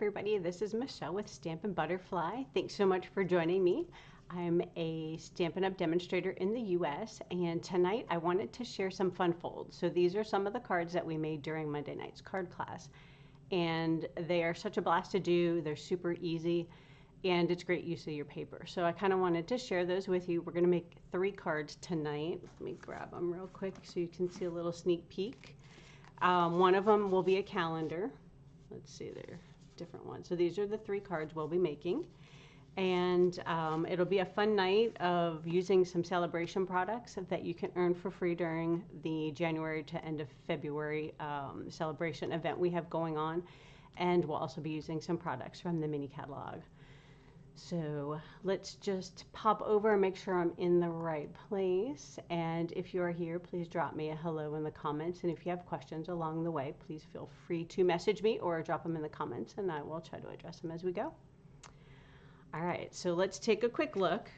everybody, this is Michelle with Stampin' Butterfly. Thanks so much for joining me. I'm a Stampin' Up demonstrator in the US, and tonight I wanted to share some fun folds. So these are some of the cards that we made during Monday night's card class, and they are such a blast to do. They're super easy, and it's great use of your paper. So I kind of wanted to share those with you. We're going to make 3 cards tonight. Let me grab them real quick so you can see a little sneak peek. One of them will be a calendar. Let's see, they're different ones. So these are the 3 cards we'll be making. And it'll be a fun night of using some Sale-a-bration products that you can earn for free during the January to end of February Sale-a-bration event we have going on. And we'll also be using some products from the mini catalog. So let's just pop over and make sure I'm in the right place. And if you are here, please drop me a hello in the comments. And if you have questions along the way, please feel free to message me or drop them in the comments, and I will try to address them as we go. All right, so let's take a quick look.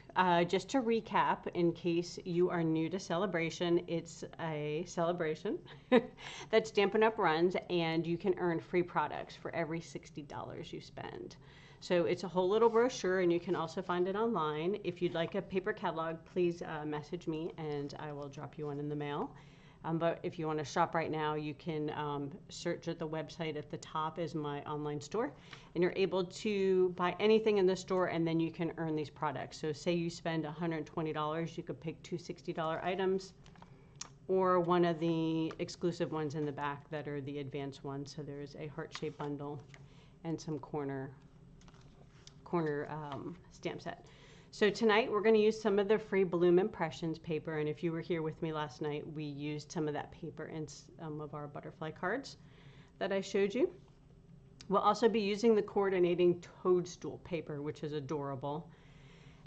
Just to recap, in case you are new to Sale-a-bration, it's a celebration that Stampin' Up runs, and you can earn free products for every $60 you spend. So it's a whole little brochure, and you can also find it online. If you'd like a paper catalog, please message me, and I will drop you one in the mail. But if you want to shop right now, you can search at the website at the top is my online store, and you're able to buy anything in the store, and then you can earn these products. So say you spend $120, you could pick 2 $60 items, or one of the exclusive ones in the back that are the advanced ones. So there's a heart-shaped bundle and some corner stamp set. So tonight we're going to use some of the free Bloom Impressions paper, and if you were here with me last night, we used some of that paper in some of our butterfly cards that I showed you. We'll also be using the coordinating toadstool paper, which is adorable,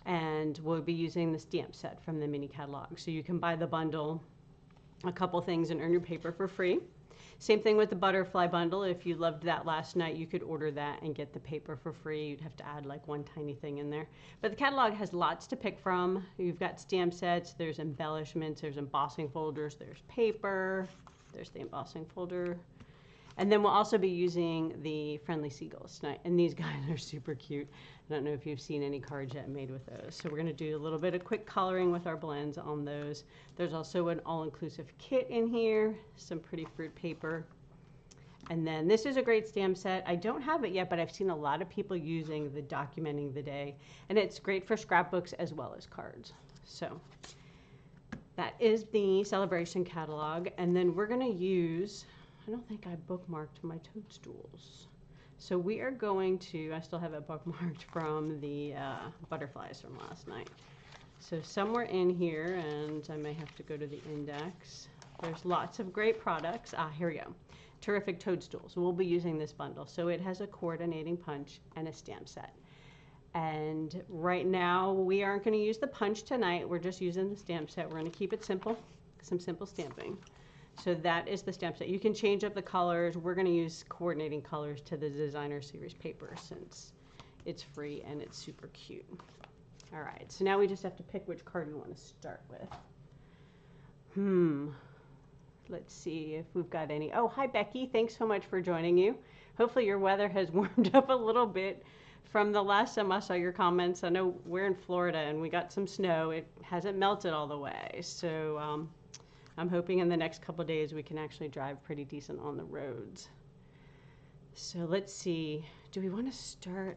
and we'll be using the stamp set from the mini catalog. So you can buy the bundle, a couple things, and earn your paper for free. Same thing with the butterfly bundle. If you loved that last night, you could order that and get the paper for free. You'd have to add like one tiny thing in there. But the catalog has lots to pick from. You've got stamp sets, there's embellishments, there's embossing folders, there's paper, there's the embossing folder. And then we'll also be using the Friendly Seagulls tonight. And these guys are super cute. I don't know if you've seen any cards yet made with those. So we're going to do a little bit of quick coloring with our blends on those. There's also an all-inclusive kit in here, some pretty fruit paper. And then this is a great stamp set. I don't have it yet, but I've seen a lot of people using the Documenting the Day. And it's great for scrapbooks as well as cards. So that is the Sale-a-bration catalog. And then we're going to use, I don't think I bookmarked my toadstools. So we are going to, I still have it bookmarked from the butterflies from last night. So somewhere in here, and I may have to go to the index, there's lots of great products. Here we go. Terrific toadstools. We'll be using this bundle. So it has a coordinating punch and a stamp set. And right now we aren't going to use the punch tonight. We're just using the stamp set. We're going to keep it simple, some simple stamping. So that is the stamp set. You can change up the colors. We're going to use coordinating colors to the designer series paper since it's free and it's super cute. All right, so now we just have to pick which card we want to start with. Let's see if we've got any. Oh, hi Becky, thanks so much for joining you. Hopefully your weather has warmed up a little bit from the last time I saw your comments. I know we're in Florida and we got some snow. It hasn't melted all the way, so I'm hoping in the next couple of days we can actually drive pretty decent on the roads. So let's see, do we want to start?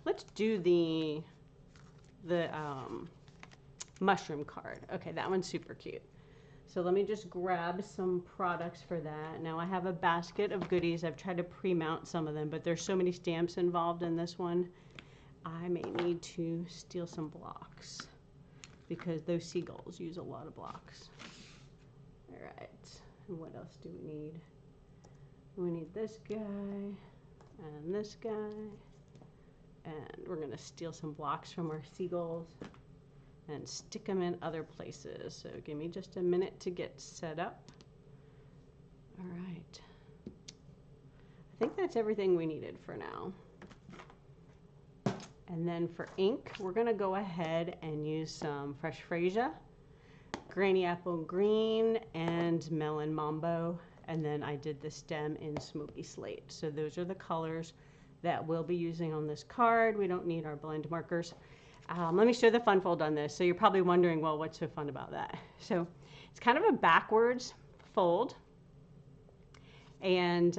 Let's do the mushroom card. Okay, that one's super cute. So let me just grab some products for that. Now I have a basket of goodies. I've tried to pre-mount some of them, but there's so many stamps involved in this one. I may need to steal some blocks because those seagulls use a lot of blocks. All right, and what else do we need? We need this guy and this guy, and we're gonna steal some blocks from our seagulls and stick them in other places. So give me just a minute to get set up. All right, I think that's everything we needed for now. And then for ink, we're gonna go ahead and use some fresh freesia, Granny Apple Green, and Melon Mambo. And then I did the stem in Smoky Slate. So those are the colors that we'll be using on this card. We don't need our blend markers. Let me show the fun fold on this. So you're probably wondering, well, what's so fun about that? So it's kind of a backwards fold, and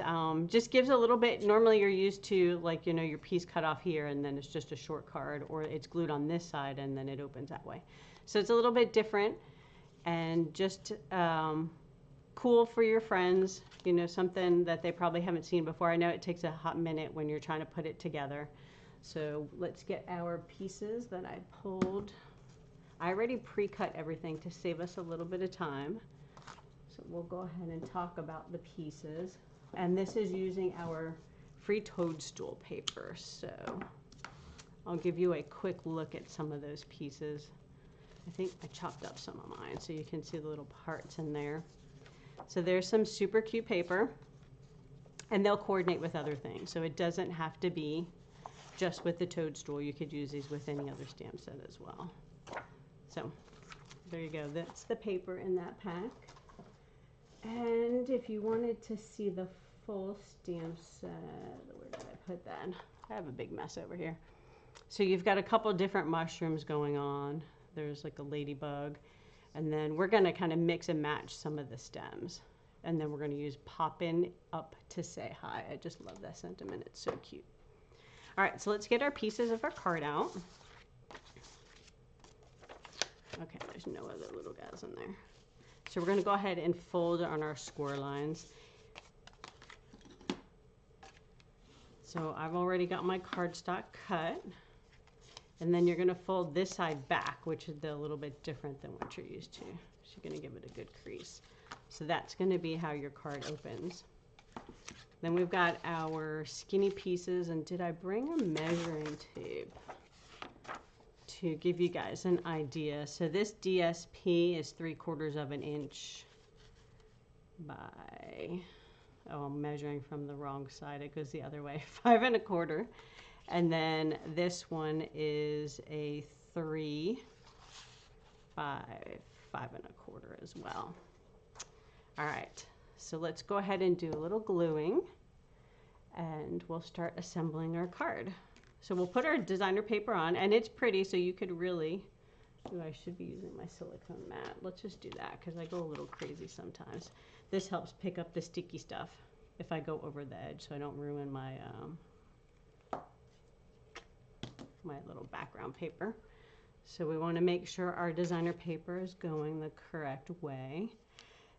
just gives a little bit. Normally you're used to, like, you know, your piece cut off here and then it's just a short card, or it's glued on this side and then it opens that way. So it's a little bit different, and just cool for your friends, you know, something that they probably haven't seen before. I know it takes a hot minute when you're trying to put it together. So let's get our pieces that I pulled. I already pre-cut everything to save us a little bit of time. So we'll go ahead and talk about the pieces. And this is using our free toadstool paper. So I'll give you a quick look at some of those pieces. I think I chopped up some of mine so you can see the little parts in there. So there's some super cute paper, and they'll coordinate with other things. So it doesn't have to be just with the toadstool. You could use these with any other stamp set as well. So there you go. That's the paper in that pack. And if you wanted to see the full stamp set, where did I put that? I have a big mess over here. So you've got a couple different mushrooms going on. There's like a ladybug. And then we're going to kind of mix and match some of the stems. And then we're going to use Poppin' Up to Say Hi. I just love that sentiment. It's so cute. All right, so let's get our pieces of our card out. Okay, there's no other little guys in there. So we're going to go ahead and fold on our score lines. So I've already got my cardstock cut. And then you're going to fold this side back, which is a little bit different than what you're used to. So you're going to give it a good crease. So that's going to be how your card opens. Then we've got our skinny pieces. And did I bring a measuring tape to give you guys an idea? So this DSP is 3/4 of an inch by, oh, I'm measuring from the wrong side. It goes the other way, 5 1/4. And then this one is a 3 by 5 1/4 as well. All right, so let's go ahead and do a little gluing, and we'll start assembling our card. So we'll put our designer paper on, and it's pretty, so you could really, ooh, I should be using my silicone mat. Let's just do that because I go a little crazy sometimes. This helps pick up the sticky stuff if I go over the edge, so I don't ruin my my little background paper. So we want to make sure our designer paper is going the correct way.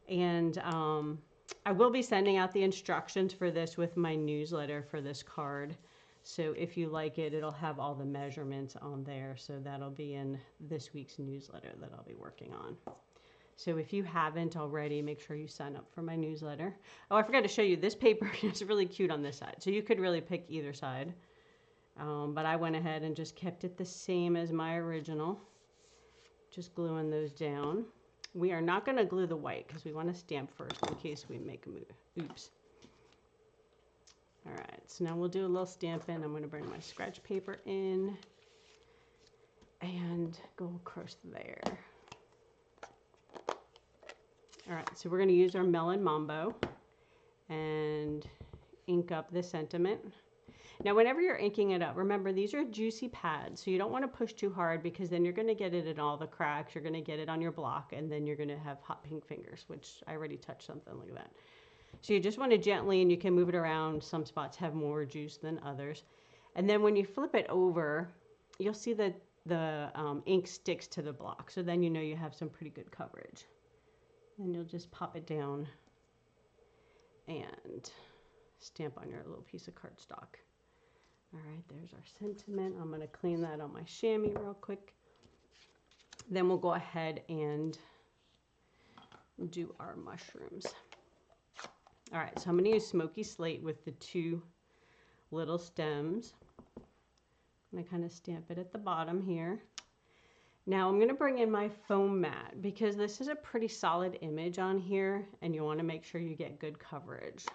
And I will be sending out the instructions for this with my newsletter for this card. So if you like it, it'll have all the measurements on there. So that'll be in this week's newsletter that I'll be working on. So if you haven't already, make sure you sign up for my newsletter. Oh, I forgot to show you this paper. It's really cute on this side. So you could really pick either side. But I went ahead and just kept it the same as my original. Just gluing those down. We are not going to glue the white because we want to stamp first in case we make a move. Oops. All right, so now we'll do a little stamping. I'm going to bring my scratch paper in and go across there. All right, so we're going to use our Melon Mambo and ink up the sentiment. Now, whenever you're inking it up, remember these are juicy pads, so you don't want to push too hard because then you're going to get it in all the cracks. You're going to get it on your block, and then you're going to have hot pink fingers, which I already touched something like that. So you just want to gently, and you can move it around. Some spots have more juice than others. And then when you flip it over, you'll see that the ink sticks to the block. So then you know you have some pretty good coverage. Then you'll just pop it down and stamp on your little piece of cardstock. All right, there's our sentiment. I'm going to clean that on my chamois real quick. Then we'll go ahead and do our mushrooms. All right, so I'm going to use Smoky Slate with the 2 little stems. I'm going to kind of stamp it at the bottom here. Now I'm going to bring in my foam mat because this is a pretty solid image on here, and you want to make sure you get good coverage.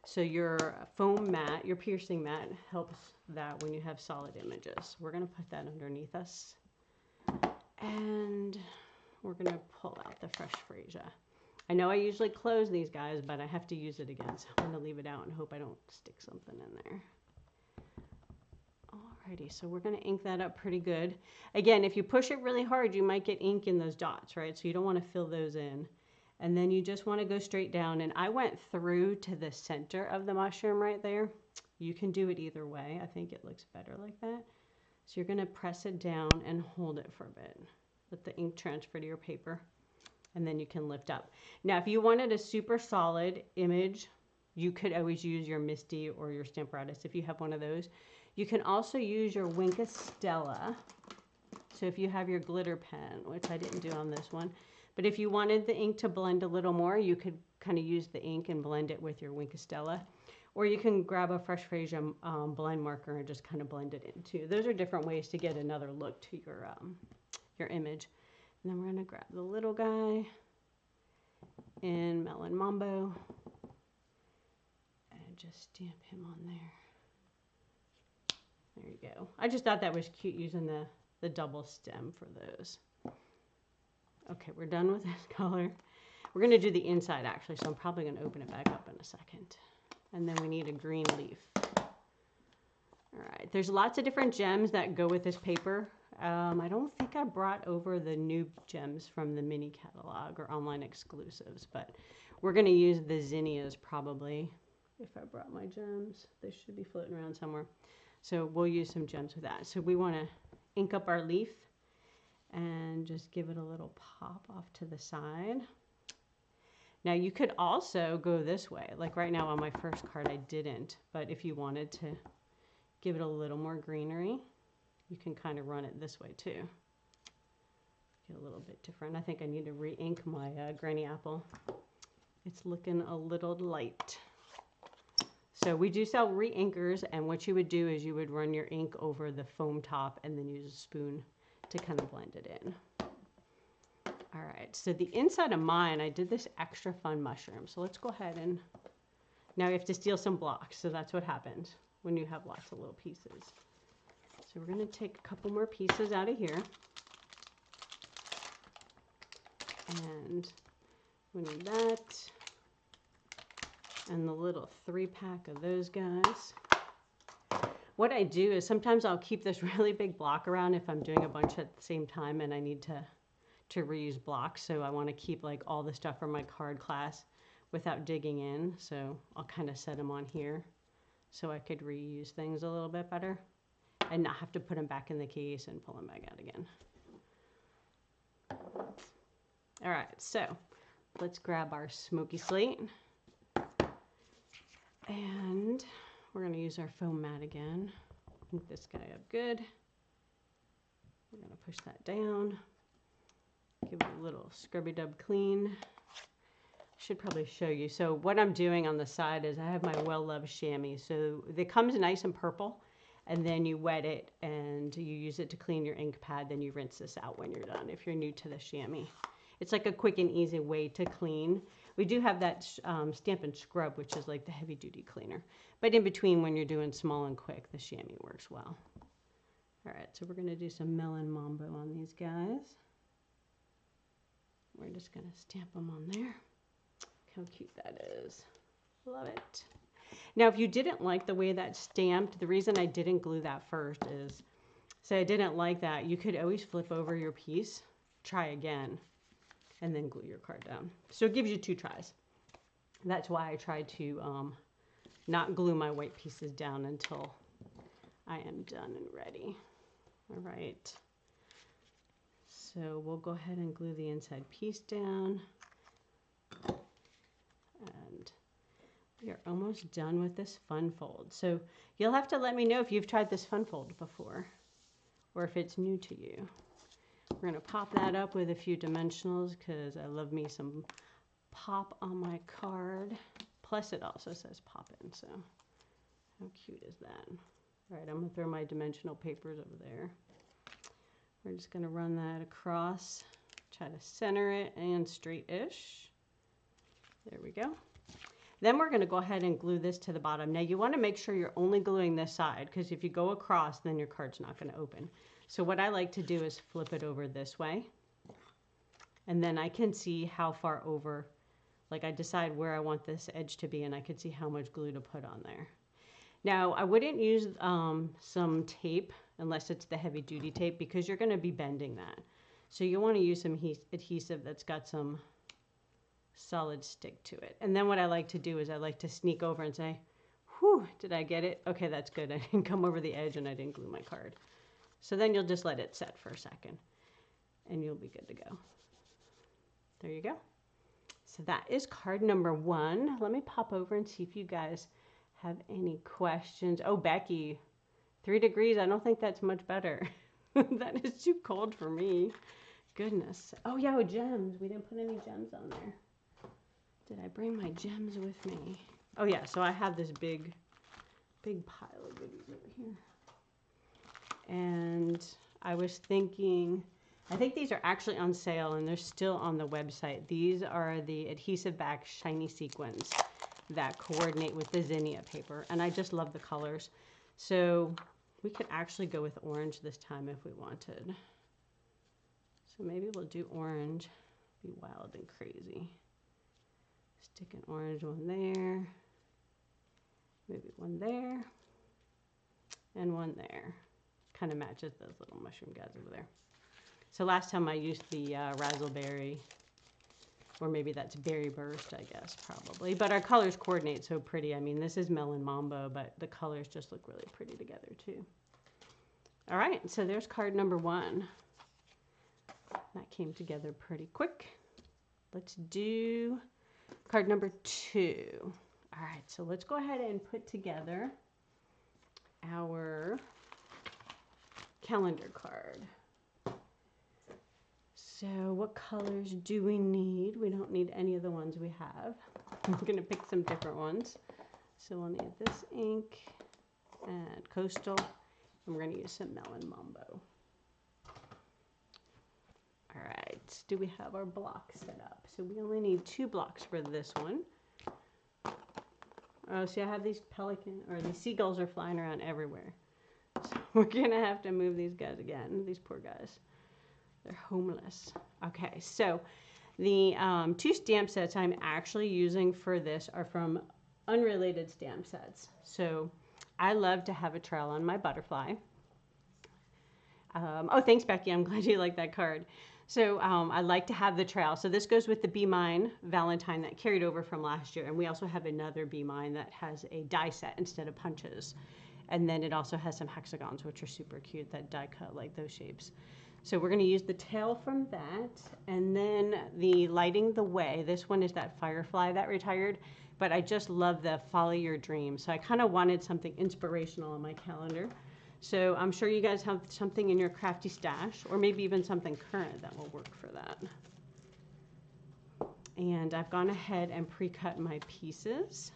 So your foam mat, your piercing mat, helps that when you have solid images. We're going to put that underneath us. And we're going to pull out the fresh freesia. I know I usually close these guys, but I have to use it again. So I'm going to leave it out and hope I don't stick something in there. Alrighty, so we're going to ink that up pretty good. Again, if you push it really hard, you might get ink in those dots, right? So you don't want to fill those in. And then you just want to go straight down. And I went through to the center of the mushroom right there. You can do it either way. I think it looks better like that. So you're going to press it down and hold it for a bit. Let the ink transfer to your paper. And then you can lift up. Now, if you wanted a super solid image, you could always use your Misty or your Stamparatus if you have one of those. You can also use your Wink Stella. So if you have your glitter pen, which I didn't do on this one, but if you wanted the ink to blend a little more, you could kind of use the ink and blend it with your Wink Stella. Or you can grab a Fresh Freesia blend marker and just kind of blend it in too. Those are different ways to get another look to your image. And then we're going to grab the little guy in Melon Mambo and just stamp him on there. There you go. I just thought that was cute using the double stem for those. Okay, we're done with this color. We're going to do the inside actually, so I'm probably going to open it back up in a second. And then we need a green leaf. All right, there's lots of different gems that go with this paper. I don't think I brought over the new gems from the mini catalog or online exclusives, but we're going to use the zinnias probably. If I brought my gems, they should be floating around somewhere. So we'll use some gems with that. So we want to ink up our leaf and just give it a little pop off to the side. Now you could also go this way. Like right now on my first card I didn't, but if you wanted to give it a little more greenery, you can kind of run it this way too. Get a little bit different. I think I need to re-ink my Granny Apple. It's looking a little light. So we do sell re-inkers, and what you would do is you would run your ink over the foam top and then use a spoon to kind of blend it in. All right, so the inside of mine, I did this extra fun mushroom. So let's go ahead and, now we have to steal some blocks. So that's what happens when you have lots of little pieces. So we're going to take a couple more pieces out of here. And we need that. And the little 3-pack of those guys. What I do is sometimes I'll keep this really big block around if I'm doing a bunch at the same time and I need to reuse blocks. So I want to keep like all the stuff from my card class without digging in. So I'll kind of set them on here so I could reuse things a little bit better and not have to put them back in the case and pull them back out again. All right, so let's grab our smoky slate. And we're going to use our foam mat again. Ink this guy up good. We're going to push that down. Give it a little scrubby-dub clean. Should probably show you. So what I'm doing on the side is I have my well-loved chamois. So it comes nice and purple, and then you wet it and you use it to clean your ink pad. Then you rinse this out when you're done if you're new to the chamois. It's like a quick and easy way to clean. We do have that Stampin' Scrub, which is like the heavy-duty cleaner. But in between, when you're doing small and quick, the chamois works well. All right, so we're going to do some Melon Mambo on these guys. We're just going to stamp them on there. Look how cute that is. Love it. Now, if you didn't like the way that's stamped, the reason I didn't glue that first is, say I didn't like that, you could always flip over your piece, try again, and then glue your card down. So it gives you 2 tries. That's why I try to not glue my white pieces down until I am done and ready. All right. So we'll go ahead and glue the inside piece down. And we are almost done with this fun fold. So you'll have to let me know if you've tried this fun fold before or if it's new to you. We're going to pop that up with a few dimensionals because I love me some pop on my card. Plus it also says pop in, so how cute is that? All right, I'm going to throw my dimensional papers over there. We're just going to run that across, try to center it and straight-ish. There we go. Then we're going to go ahead and glue this to the bottom. Now you want to make sure you're only gluing this side because if you go across, then your card's not going to open. So what I like to do is flip it over this way. And then I can see how far over, like I decide where I want this edge to be and I can see how much glue to put on there. Now, I wouldn't use some tape unless it's the heavy duty tape because you're going to be bending that. So you want to use some adhesive that's got some solid stick to it. And then what I like to do is I like to sneak over and say, whew, did I get it? Okay, that's good. I didn't come over the edge and I didn't glue my card. So then you'll just let it set for a second and you'll be good to go. There you go. So that is card number 1. Let me pop over and see if you guys have any questions. Oh, Becky, 3 degrees. I don't think that's much better. That is too cold for me. Goodness. Oh, yeah, with gems. We didn't put any gems on there. Did I bring my gems with me? Oh, yeah. So I have this big pile of goodies over here. And I was thinking, I think these are actually on sale and they're still on the website. These are the adhesive back shiny sequins that coordinate with the zinnia paper. And I just love the colors. So we could actually go with orange this time if we wanted. So maybe we'll do orange, be wild and crazy. Stick an orange one there, maybe one there, and one there. Kind of matches those little mushroom guys over there. So last time I used the razzleberry, or maybe that's berry burst, I guess, probably. But our colors coordinate so pretty. I mean, this is melon mambo, but the colors just look really pretty together too. All right, so there's card number 1. That came together pretty quick. Let's do card number 2. All right, so let's go ahead and put together our calendar card. So what colors do we need? We don't need any of the ones we have. I'm going to pick some different ones. So we'll need this ink and coastal. And we're going to use some melon mambo. All right, do we have our blocks set up? So we only need 2 blocks for this one. Oh, see, I have these these seagulls are flying around everywhere. So we're gonna have to move these guys again, these poor guys. They're homeless. Okay, so the 2 stamp sets I'm actually using for this are from unrelated stamp sets. So I love to have a trail on my butterfly. Oh, thanks, Becky. I'm glad you like that card. So I like to have the trail. So this goes with the Be Mine Valentine that carried over from last year. And we also have another Be Mine that has a die set instead of punches. And then it also has some hexagons, which are super cute, that die cut like those shapes. So we're going to use the tail from that. And then the Lighting the Way. This one is that firefly that retired. But I just love the Follow Your Dream. So I kind of wanted something inspirational on my calendar. So I'm sure you guys have something in your crafty stash, or maybe even something current that will work for that. And I've gone ahead and pre-cut my pieces.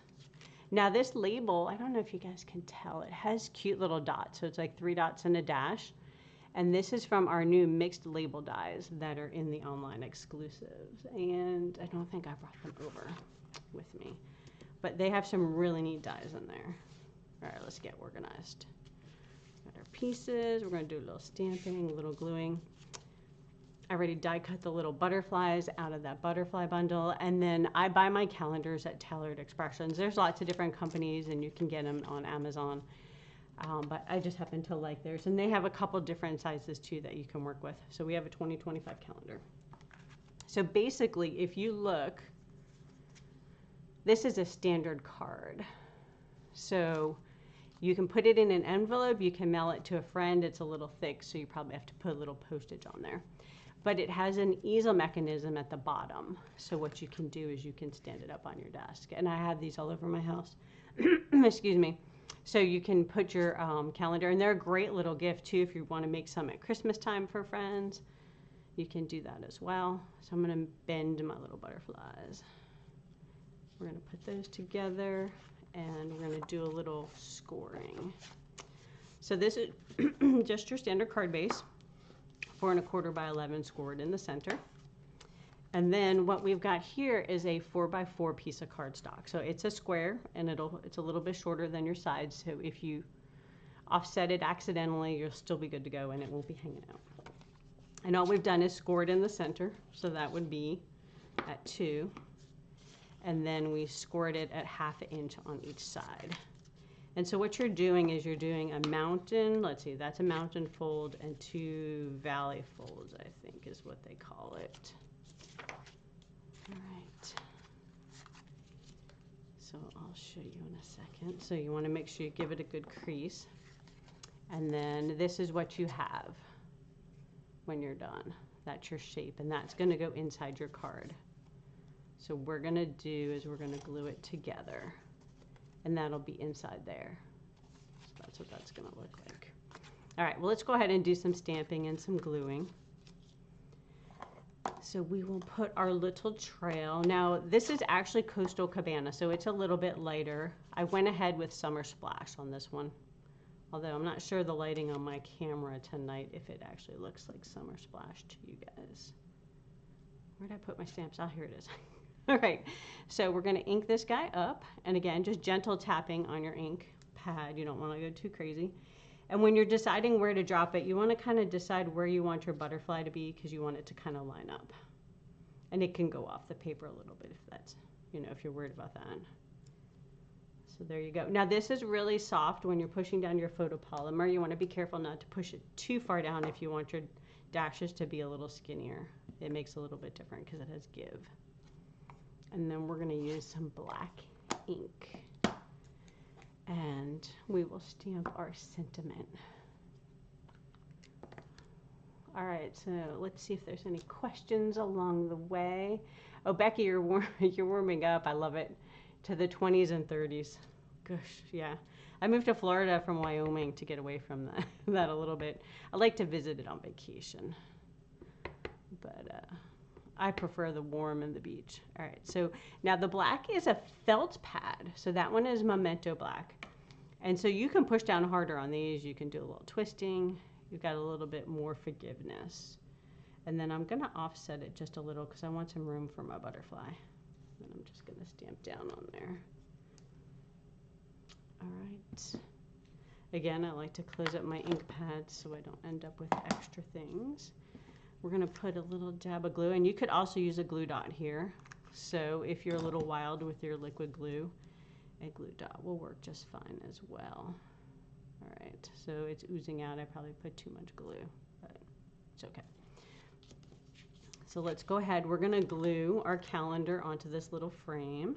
Now this label, I don't know if you guys can tell, it has cute little dots. So it's like 3 dots and a dash. And this is from our new mixed label dies that are in the online exclusives. And I don't think I brought them over with me. But they have some really neat dies in there. All right, let's get organized. Got our pieces. We're going to do a little stamping, a little gluing. I already die cut the little butterflies out of that butterfly bundle. And then I buy my calendars at Tailored Expressions. There's lots of different companies and you can get them on Amazon. But I just happen to like theirs. And they have a couple different sizes too that you can work with. So we have a 2025 calendar. So basically, if you look, this is a standard card. So you can put it in an envelope, you can mail it to a friend. It's a little thick, so you probably have to put a little postage on there. But it has an easel mechanism at the bottom. So what you can do is you can stand it up on your desk. And I have these all over my house. Excuse me. So you can put your calendar, and they're a great little gift too if you want to make some at Christmas time for friends. You can do that as well. So I'm going to bend my little butterflies. We're going to put those together. And we're going to do a little scoring. So this is just your standard card base, 4 1/4 by 11 scored in the center. And then what we've got here is a 4 by 4 piece of cardstock. So it's a square, and it's a little bit shorter than your sides. So if you offset it accidentally, you'll still be good to go, and it won't be hanging out. And all we've done is scored in the center. So that would be at 2. And then we scored it at 1/2 inch on each side. And so what you're doing is you're doing a mountain, let's see, that's a mountain fold and 2 valley folds, I think is what they call it. All right. So I'll show you in a second. So you want to make sure you give it a good crease. And then this is what you have when you're done. That's your shape, and that's going to go inside your card. So what we're going to do is we're going to glue it together, and that'll be inside there. So that's what that's going to look like. All right, well, let's go ahead and do some stamping and some gluing. So we will put our little trail. Now, this is actually Coastal Cabana, so it's a little bit lighter. I went ahead with Summer Splash on this one, although I'm not sure the lighting on my camera tonight if it actually looks like Summer Splash to you guys. Where did I put my stamps? Oh, here it is. All right, so we're going to ink this guy up, and again, just gentle tapping on your ink pad. You don't want to go too crazy. And when you're deciding where to drop it, you want to kind of decide where you want your butterfly to be, because you want it to kind of line up. And it can go off the paper a little bit if that's, you know, if you're worried about that. So there you go. Now this is really soft when you're pushing down your photopolymer. You want to be careful not to push it too far down if you want your dashes to be a little skinnier. It makes a little bit different because it has give. And then we're going to use some black ink. And we will stamp our sentiment. All right, so let's see if there's any questions along the way. Oh, Becky, you're warming up. I love it. To the 20s and 30s. Gosh, yeah. I moved to Florida from Wyoming to get away from that a little bit. I like to visit it on vacation. But I prefer the warm and the beach. All right, so now the black is a felt pad. So that one is Memento Black. And so you can push down harder on these. You can do a little twisting. You've got a little bit more forgiveness. And then I'm going to offset it just a little because I want some room for my butterfly. And I'm just going to stamp down on there. All right. Again, I like to close up my ink pads so I don't end up with extra things. We're going to put a little dab of glue, and you could also use a glue dot here. So if you're a little wild with your liquid glue, a glue dot will work just fine as well. All right, so it's oozing out. I probably put too much glue, but it's okay. So let's go ahead. We're going to glue our calendar onto this little frame.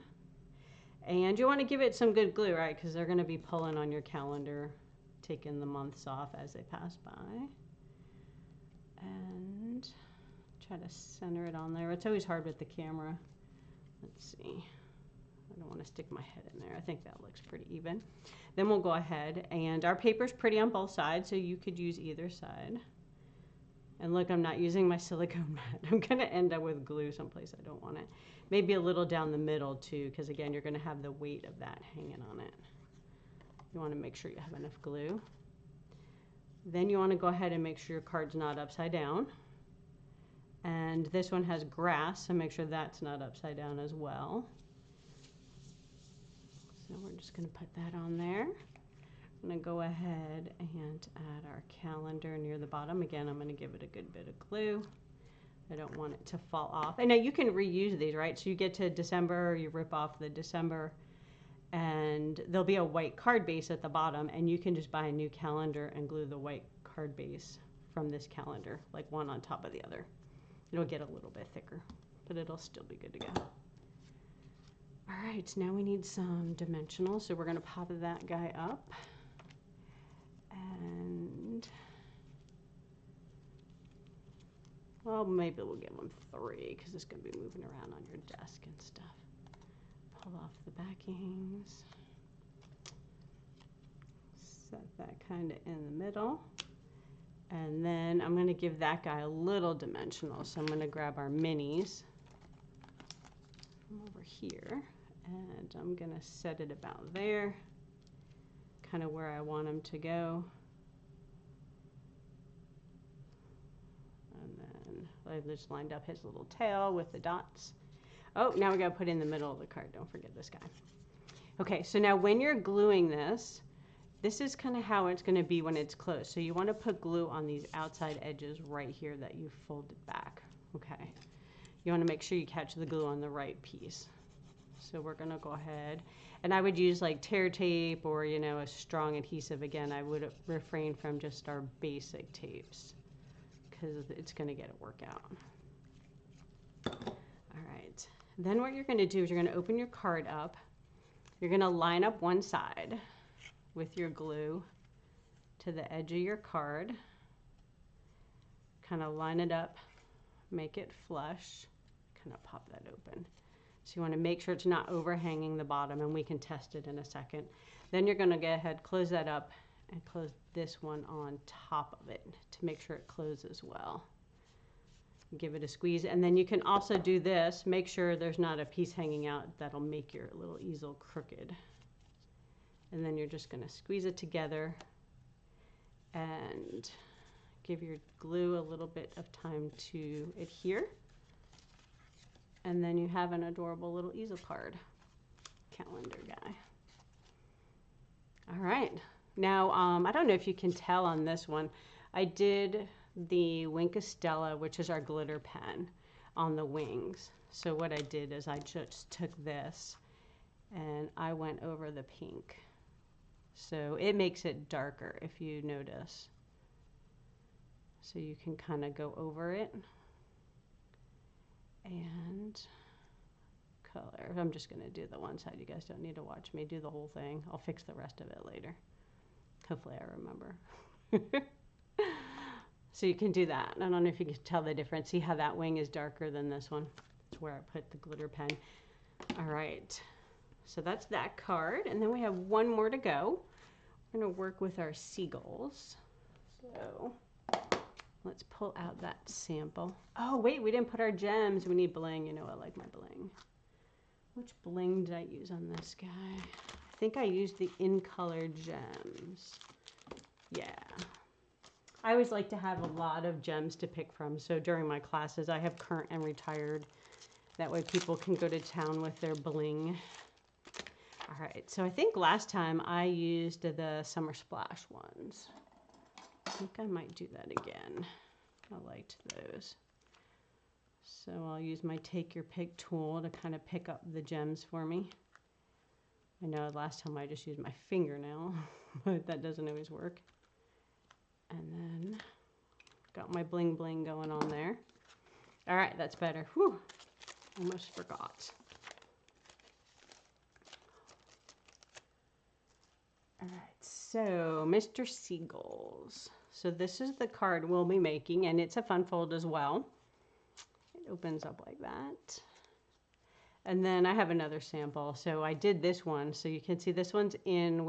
And you want to give it some good glue, right? Because they're going to be pulling on your calendar, taking the months off as they pass by. And try to center it on there. It's always hard with the camera. Let's see. I don't want to stick my head in there. I think that looks pretty even. Then we'll go ahead, and our paper's pretty on both sides, so you could use either side. And look, I'm not using my silicone mat. I'm going to end up with glue someplace I don't want it. Maybe a little down the middle too, because again, you're going to have the weight of that hanging on it. You want to make sure you have enough glue. Then you want to go ahead and make sure your card's not upside down. And this one has grass, so make sure that's not upside down as well. So we're just going to put that on there. I'm going to go ahead and add our calendar near the bottom. Again, I'm going to give it a good bit of glue. I don't want it to fall off. And now you can reuse these, right? So you get to December, you rip off the December, and there'll be a white card base at the bottom, and you can just buy a new calendar and glue the white card base from this calendar, like one on top of the other. It'll get a little bit thicker, but it'll still be good to go. All right, now we need some dimensional, so we're going to pop that guy up. And, well, maybe we'll give him 3 because it's going to be moving around on your desk and stuff. Pull off the backings. Set that kind of in the middle. And then I'm going to give that guy a little dimensional. So I'm going to grab our minis from over here, and I'm going to set it about there, kind of where I want him to go. And then I just lined up his little tail with the dots. Oh, now we got to put in the middle of the card. Don't forget this guy. Okay, so now when you're gluing this, this is kind of how it's going to be when it's closed. So you want to put glue on these outside edges right here that you folded back. Okay. You want to make sure you catch the glue on the right piece. So we're going to go ahead, and I would use like tear tape or, you know, a strong adhesive. Again, I would refrain from just our basic tapes because it's going to get a workout. All right. Then what you're going to do is you're going to open your card up. You're going to line up one side with your glue to the edge of your card. Kind of line it up, make it flush, kind of pop that open. So you want to make sure it's not overhanging the bottom, and we can test it in a second. Then you're going to go ahead, close that up, and close this one on top of it to make sure it closes well. Give it a squeeze, and then you can also do this. Make sure there's not a piece hanging out that'll make your little easel crooked. And then you're just going to squeeze it together and give your glue a little bit of time to adhere. And then you have an adorable little easel card calendar guy. All right. Now, I don't know if you can tell on this one, I did the Wink of Stella, which is our glitter pen, on the wings. So what I did is I just took this and I went over the pink. So it makes it darker if you notice. So you can kind of go over it and color. I'm just going to do the one side. You guys don't need to watch me do the whole thing. I'll fix the rest of it later. Hopefully I remember. So you can do that. I don't know if you can tell the difference. See how that wing is darker than this one? That's where I put the glitter pen. All right. So that's that card. And then we have one more to go. We're going to work with our seagulls. So let's pull out that sample. Oh, wait, we didn't put our gems. We need bling. You know, I like my bling. Which bling did I use on this guy? I think I used the In Color gems. Yeah. I always like to have a lot of gems to pick from. So during my classes, I have current and retired. That way people can go to town with their bling. All right, so I think last time I used the Summer Splash ones. I think I might do that again. I liked those. So I'll use my Take Your Pick tool to kind of pick up the gems for me. I know last time I just used my fingernail, but that doesn't always work. And then got my bling bling going on there. All right, that's better. Whew, almost forgot. All right, so Mr. Seagulls. So this is the card we'll be making, and it's a fun fold as well. It opens up like that. And then I have another sample. So I did this one. So you can see this one's in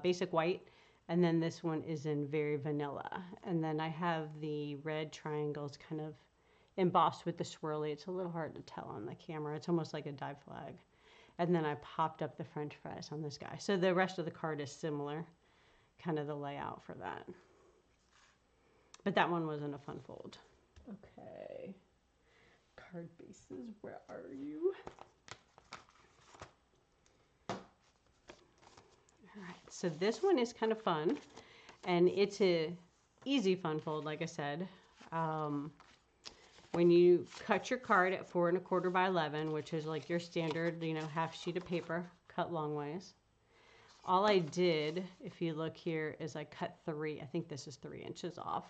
basic white. And then this one is in very vanilla. And then I have the red triangles kind of embossed with the swirly. It's a little hard to tell on the camera. It's almost like a die flag. And then I popped up the French fries on this guy. So the rest of the card is similar, kind of the layout for that. But that one wasn't a fun fold. Okay. Card bases, where are you? All right, so this one is kind of fun, and it's a easy fun fold, like I said. When you cut your card at 4 1/4 by 11, which is like your standard, you know, half sheet of paper, cut long ways. All I did, if you look here, is I cut 3. I think this is 3 inches off.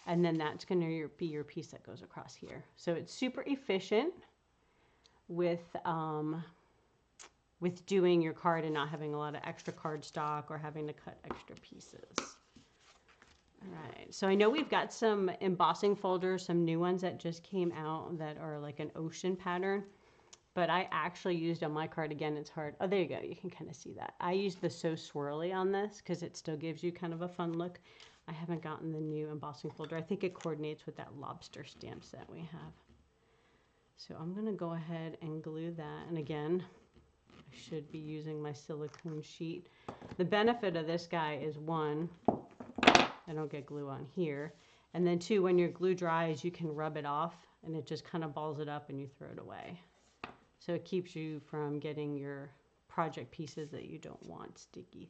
And then that's going to be your piece that goes across here. So it's super efficient with doing your card and not having a lot of extra card stock or having to cut extra pieces. All right, so I know we've got some embossing folders, some new ones that just came out that are like an ocean pattern. But I actually used on my card, again, it's hard. Oh, there you go. You can kind of see that. I used the So Swirly on this because it still gives you kind of a fun look. I haven't gotten the new embossing folder. I think it coordinates with that lobster stamp set we have. So I'm going to go ahead and glue that. And again, I should be using my silicone sheet. The benefit of this guy is, 1, I don't get glue on here. And then 2, when your glue dries, you can rub it off and it just kind of balls it up and you throw it away. So it keeps you from getting your project pieces that you don't want sticky,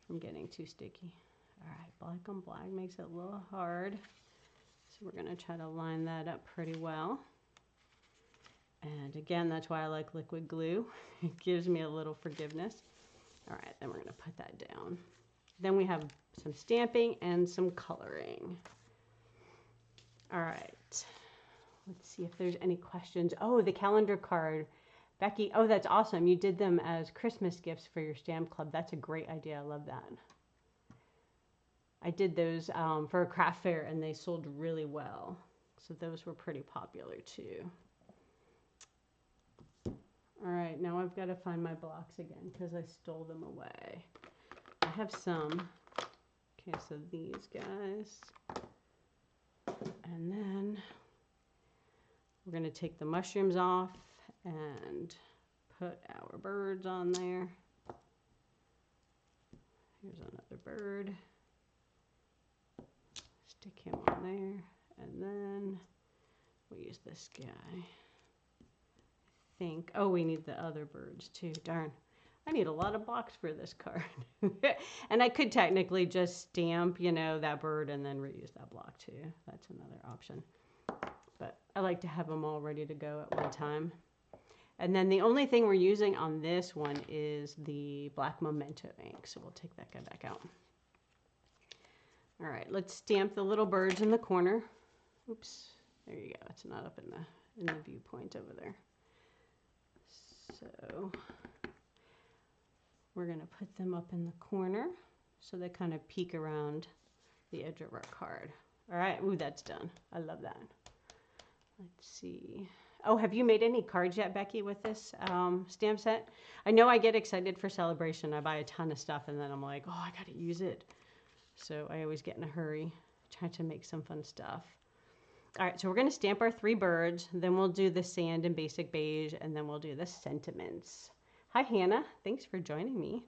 from getting too sticky. All right, black on black makes it a little hard. So we're going to try to line that up pretty well. And again, that's why I like liquid glue. It gives me a little forgiveness. All right, then we're going to put that down. Then we have some stamping and some coloring. All right, let's see if there's any questions. Oh, the calendar card. Becky, oh, that's awesome. You did them as Christmas gifts for your stamp club. That's a great idea. I love that. I did those for a craft fair and they sold really well. So those were pretty popular too. All right, now I've got to find my blocks again because I stole them away. I have some. Okay, so these guys. And then we're going to take the mushrooms off and put our birds on there. Here's another bird. Stick him on there. And then we'll use this guy. Oh, we need the other birds too. Darn. I need a lot of blocks for this card. And I could technically just stamp, you know, that bird and then reuse that block too. That's another option. But I like to have them all ready to go at one time. And then the only thing we're using on this one is the black memento ink. So we'll take that guy back out. All right, let's stamp the little birds in the corner. Oops, there you go. It's not up in the viewpoint over there. So we're going to put them up in the corner so they kind of peek around the edge of our card. All right, ooh, that's done. I love that. Let's see. Oh, have you made any cards yet, Becky, with this stamp set? I know I get excited for Sale-a-bration. I buy a ton of stuff and then I'm like, oh, I got to use it. So I always get in a hurry, trying to make some fun stuff. All right, so we're going to stamp our 3 birds. Then we'll do the sand and basic beige, and then we'll do the sentiments. Hi, Hannah. Thanks for joining me.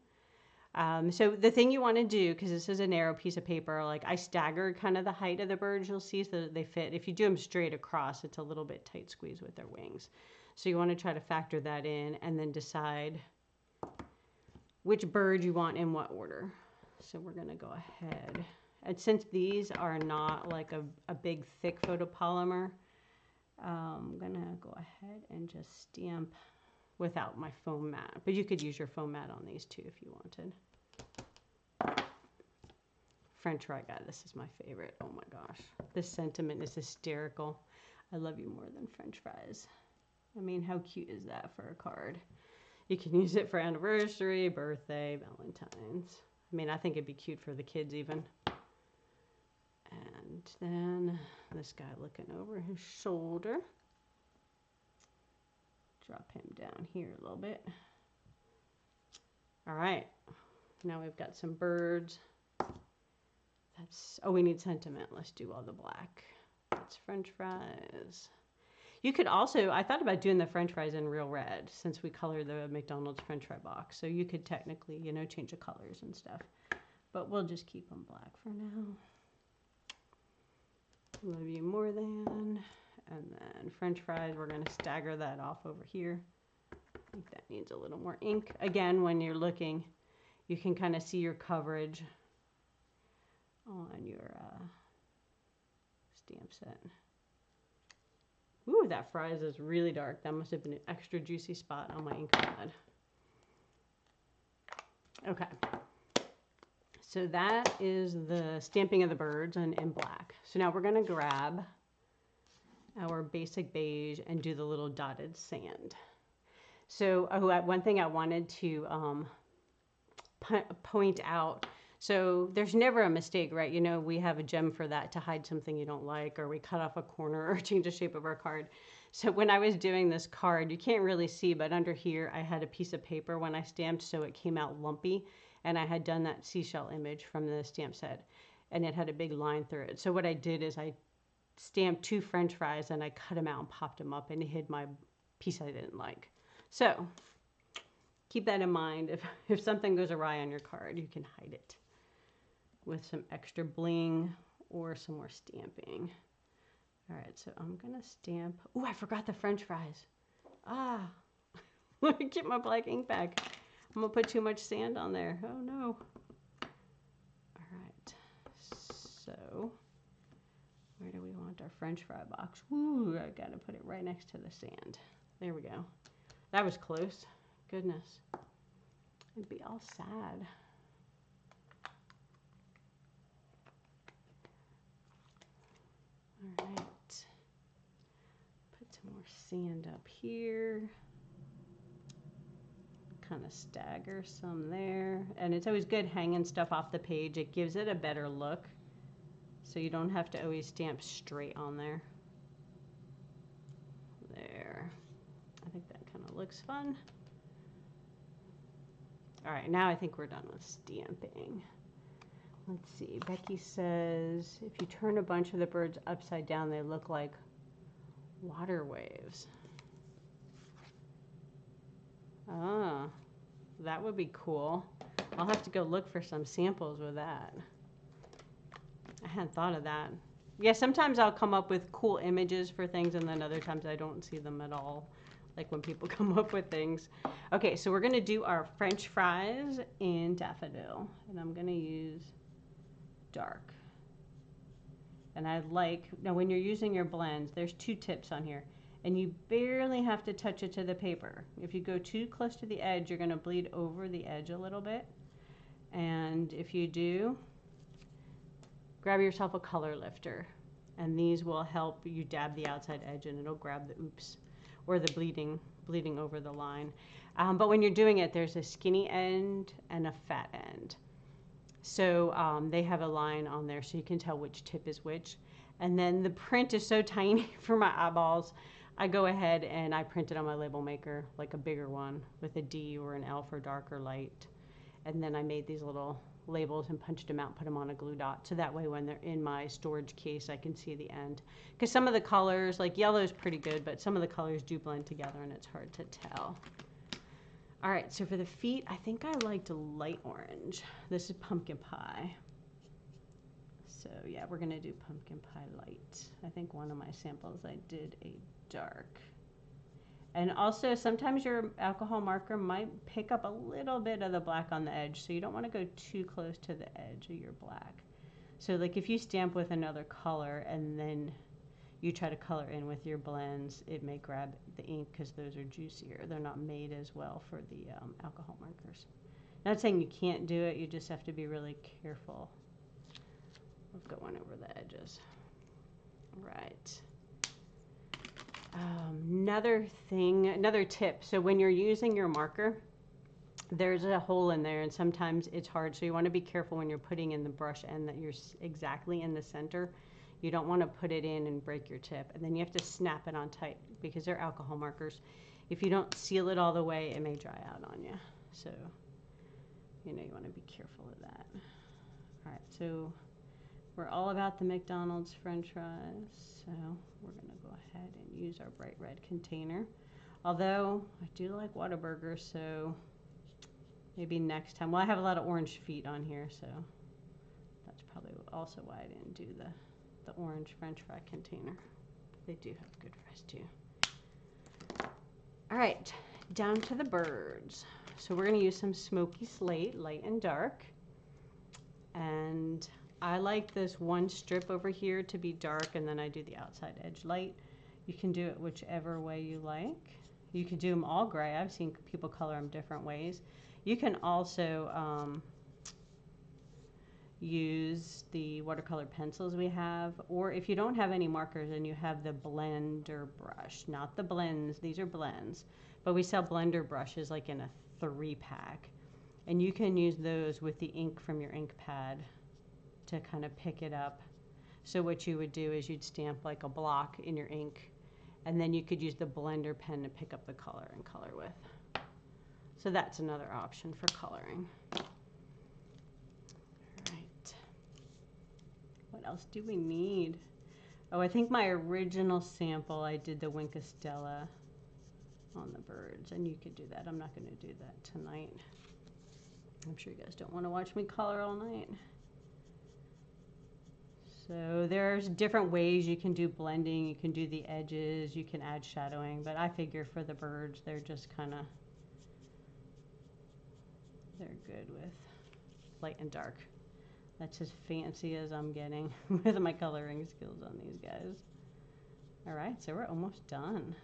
So the thing you want to do, because this is a narrow piece of paper, like I staggered kind of the height of the birds, you'll see, so that they fit. If you do them straight across, it's a little bit tight squeeze with their wings. So you want to try to factor that in and then decide which bird you want in what order. So we're going to go ahead. And since these are not like a big thick photopolymer, I'm going to go ahead and just stamp without my foam mat. But you could use your foam mat on these too if you wanted. French fry guy, this is my favorite. Oh my gosh. This sentiment is hysterical. I love you more than French fries. I mean, how cute is that for a card? You can use it for anniversary, birthday, Valentine's. I mean, I think it'd be cute for the kids even. And then this guy looking over his shoulder. Drop him down here a little bit. All right. Now we've got some birds. Oh, we need sentiment. Let's do all the black. That's French fries. You could also, I thought about doing the French fries in real red since we colored the McDonald's French fry box. So you could technically, you know, change the colors and stuff. But we'll just keep them black for now. Love you more than. And then French fries, we're going to stagger that off over here. I think that needs a little more ink. Again, when you're looking, you can kind of see your coverage on your stamp set. Ooh, that fries is really dark. That must have been an extra juicy spot on my ink pad. Okay. So that is the stamping of the birds in black. So now we're going to grab our basic beige and do the little dotted sand. So one thing I wanted to point out, so there's never a mistake, right? You know, we have a gem for that to hide something you don't like, or we cut off a corner or change the shape of our card. So when I was doing this card, you can't really see, but under here I had a piece of paper when I stamped, so it came out lumpy. And I had done that seashell image from the stamp set, and it had a big line through it. So what I did is I stamped 2 French fries and I cut them out and popped them up and hid my piece I didn't like. So keep that in mind. If something goes awry on your card, you can hide it with some extra bling or some more stamping. All right, so I'm gonna stamp. Oh, I forgot the French fries. Ah, let me get my black ink back. I'm gonna put too much sand on there. Oh no. All right, so where do we want our French fry box? Ooh, I gotta put it right next to the sand. There we go. That was close. Goodness. It'd be all sad. All right. Put some more sand up here. Kind of stagger some there. And it's always good hanging stuff off the page. It gives it a better look. So you don't have to always stamp straight on there. There. I think that kind of looks fun. All right, now I think we're done with stamping. Let's see, Becky says, if you turn a bunch of the birds upside down, they look like water waves. Ah, that would be cool. I'll have to go look for some samples with that. I hadn't thought of that. Yeah, sometimes I'll come up with cool images for things, and then other times I don't see them at all, like when people come up with things. Okay, so we're going to do our French fries in daffodil, and I'm going to use dark. And I like, now when you're using your blends, there's 2 tips on here, and you barely have to touch it to the paper. If you go too close to the edge, you're going to bleed over the edge a little bit. And if you do, grab yourself a color lifter, and these will help you dab the outside edge, and it'll grab the oops or the bleeding over the line. But when you're doing it, there's a skinny end and a fat end. So they have a line on there so you can tell which tip is which. And then the print is so tiny for my eyeballs, I go ahead and I print it on my label maker, like a bigger one with a D or an L for dark or light. And then I made these little labels and punched them out, put them on a glue dot, so that way when they're in my storage case I can see the end. Because some of the colors, like yellow is pretty good, but some of the colors do blend together and it's hard to tell. All right, so for the feet, I think I liked light orange. This is pumpkin pie. So yeah, we're gonna do pumpkin pie light. I think one of my samples I did a dark. And also sometimes your alcohol marker might pick up a little bit of the black on the edge, so you don't want to go too close to the edge of your black. So like if you stamp with another color and then you try to color in with your blends, it may grab the ink because those are juicier. They're not made as well for the alcohol markers. Not saying you can't do it, you just have to be really careful of going over the edges. Right. Another tip. So when you're using your marker, there's a hole in there and sometimes it's hard. So you want to be careful when you're putting in the brush end that you're exactly in the center. You don't want to put it in and break your tip. And then you have to snap it on tight because they're alcohol markers. If you don't seal it all the way, it may dry out on you. So, you want to be careful of that. All right, so we're all about the McDonald's French fries. So we're going to go ahead and use our bright red container. Although I do like Whataburger, so maybe next time. Well, I have a lot of orange feet on here, so that's probably also why I didn't do the orange French fry container. They do have good fries too. All right, down to the birds. So we're going to use some smoky slate, light and dark. And I like this one strip over here to be dark, and then I do the outside edge light. You can do it whichever way you like. You could do them all gray. I've seen people color them different ways. You can also use the watercolor pencils we have, or if you don't have any markers and you have the blender brush, not the blends, these are blends, but we sell blender brushes like in a 3-pack, and you can use those with the ink from your ink pad to kind of pick it up. So what you would do is you'd stamp like a block in your ink, and then you could use the blender pen to pick up the color and color with. So that's another option for coloring. What else do we need? Oh, I think my original sample, I did the Wink Stella on the birds, and you could do that. I'm not going to do that tonight. I'm sure you guys don't want to watch me color all night. So there's different ways you can do blending. You can do the edges, you can add shadowing, but I figure for the birds, they're just kind of, they're good with light and dark. That's as fancy as I'm getting with my coloring skills on these guys. All right, so we're almost done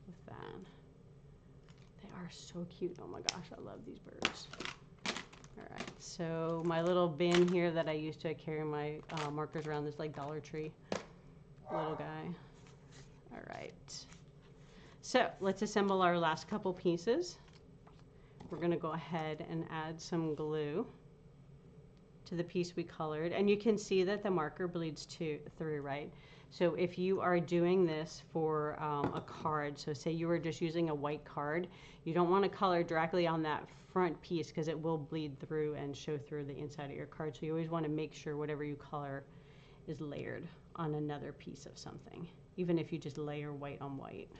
with that. are so cute. Oh my gosh, I love these birds. All right, so my little bin here that I use to carry my markers around, this like Dollar Tree little guy. All right, so let's assemble our last couple pieces. We're going to go ahead and add some glue to the piece we colored, and you can see that the marker bleeds through, right? So if you are doing this for a card, so say you were just using a white card, you don't want to color directly on that front piece because it will bleed through and show through the inside of your card. So you always want to make sure whatever you color is layered on another piece of something, even if you just layer white on white.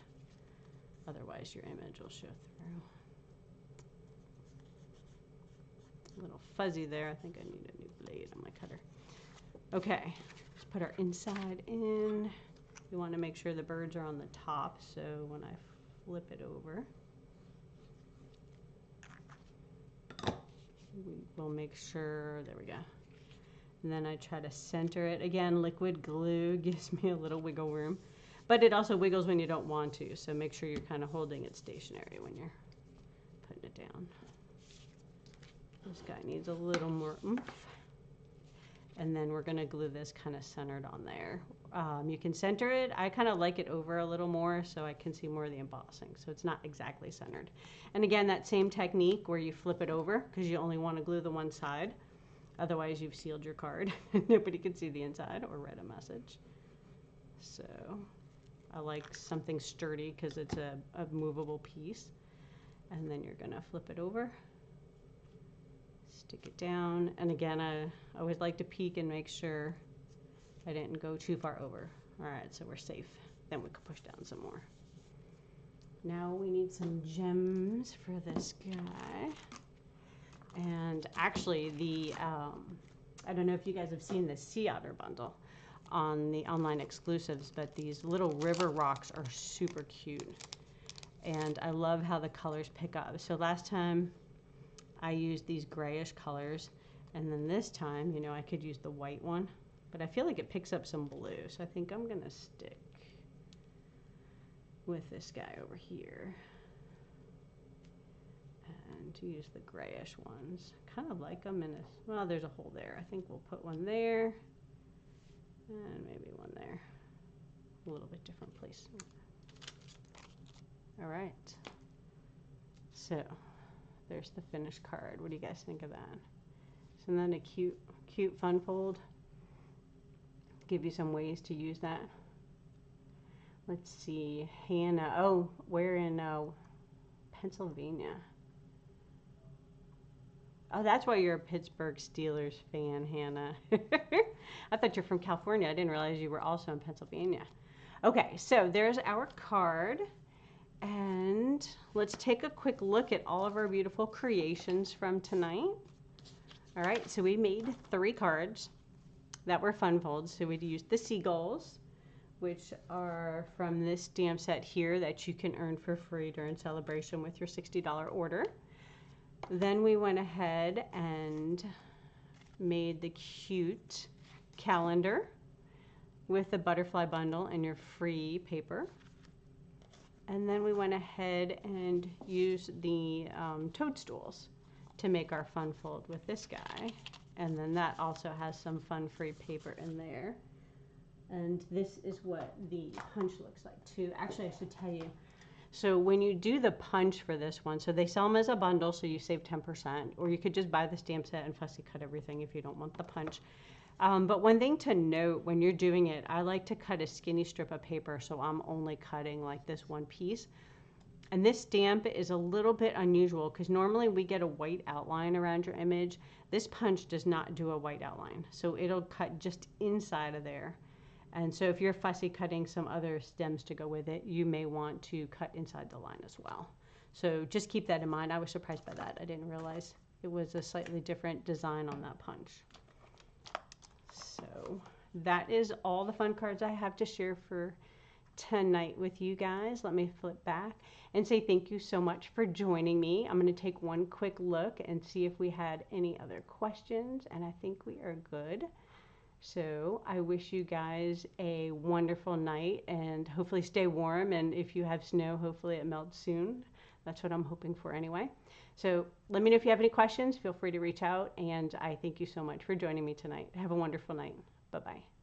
Otherwise your image will show through. A little fuzzy there. I think I need a new blade on my cutter. Okay, let's put our inside in. We want to make sure the birds are on the top, so when I flip it over, we will make sure, there we go. And then I try to center it. Again, liquid glue gives me a little wiggle room, but it also wiggles when you don't want to, so make sure you're kind of holding it stationary when you're putting it down. This guy needs a little more oomph. And then we're going to glue this kind of centered on there. You can center it. I kind of like it over a little more so I can see more of the embossing. So it's not exactly centered. And again, that same technique where you flip it over because you only want to glue the one side. Otherwise, you've sealed your card. Nobody can see the inside or read a message. So I like something sturdy because it's a movable piece. And then you're going to flip it over. Stick it down, and again, I always like to peek and make sure I didn't go too far over. All right, so we're safe. Then we can push down some more. Now we need some gems for this guy. And actually, I don't know if you guys have seen the Sea Otter bundle on the online exclusives, but these little river rocks are super cute. And I love how the colors pick up. So last time, I used these grayish colors, and then this time, you know, I could use the white one, but I feel like it picks up some blue, so I think I'm gonna stick with this guy over here and use the grayish ones. Kind of like them in a, well, there's a hole there. I think we'll put one there and maybe one there. A little bit different place. All right, so there's the finished card. What do you guys think of that? Isn't that a cute fun fold? Give you some ways to use that. Let's see, Hannah. Oh, we're in Pennsylvania. Oh, that's why you're a Pittsburgh Steelers fan, Hannah. I thought you're from California. I didn't realize you were also in Pennsylvania. Okay, so there's our card. And let's take a quick look at all of our beautiful creations from tonight. All right, so we made 3 cards that were fun folds. So we used the seagulls, which are from this stamp set here that you can earn for free during Sale-a-bration with your $60 order. Then we went ahead and made the cute calendar with the butterfly bundle and your free paper. And then we went ahead and used the toadstools to make our fun fold with this guy. And then that also has some fun free paper in there. And this is what the punch looks like too. Actually, I should tell you. So when you do the punch for this one, so they sell them as a bundle, so you save 10%. Or you could just buy the stamp set and fussy cut everything if you don't want the punch. But one thing to note when you're doing it, I like to cut a skinny strip of paper, so I'm only cutting like this one piece. And this stamp is a little bit unusual because normally we get a white outline around your image. This punch does not do a white outline, so it'll cut just inside of there. And so if you're fussy cutting some other stems to go with it, you may want to cut inside the line as well. So just keep that in mind. I was surprised by that. I didn't realize it was a slightly different design on that punch. So that is all the fun cards I have to share for tonight with you guys. Let me flip back and say thank you so much for joining me. I'm going to take one quick look and see if we had any other questions, and I think we are good. So I wish you guys a wonderful night and hopefully stay warm, and if you have snow, hopefully it melts soon. That's what I'm hoping for anyway. So let me know if you have any questions. Feel free to reach out, and I thank you so much for joining me tonight. Have a wonderful night. Bye-bye.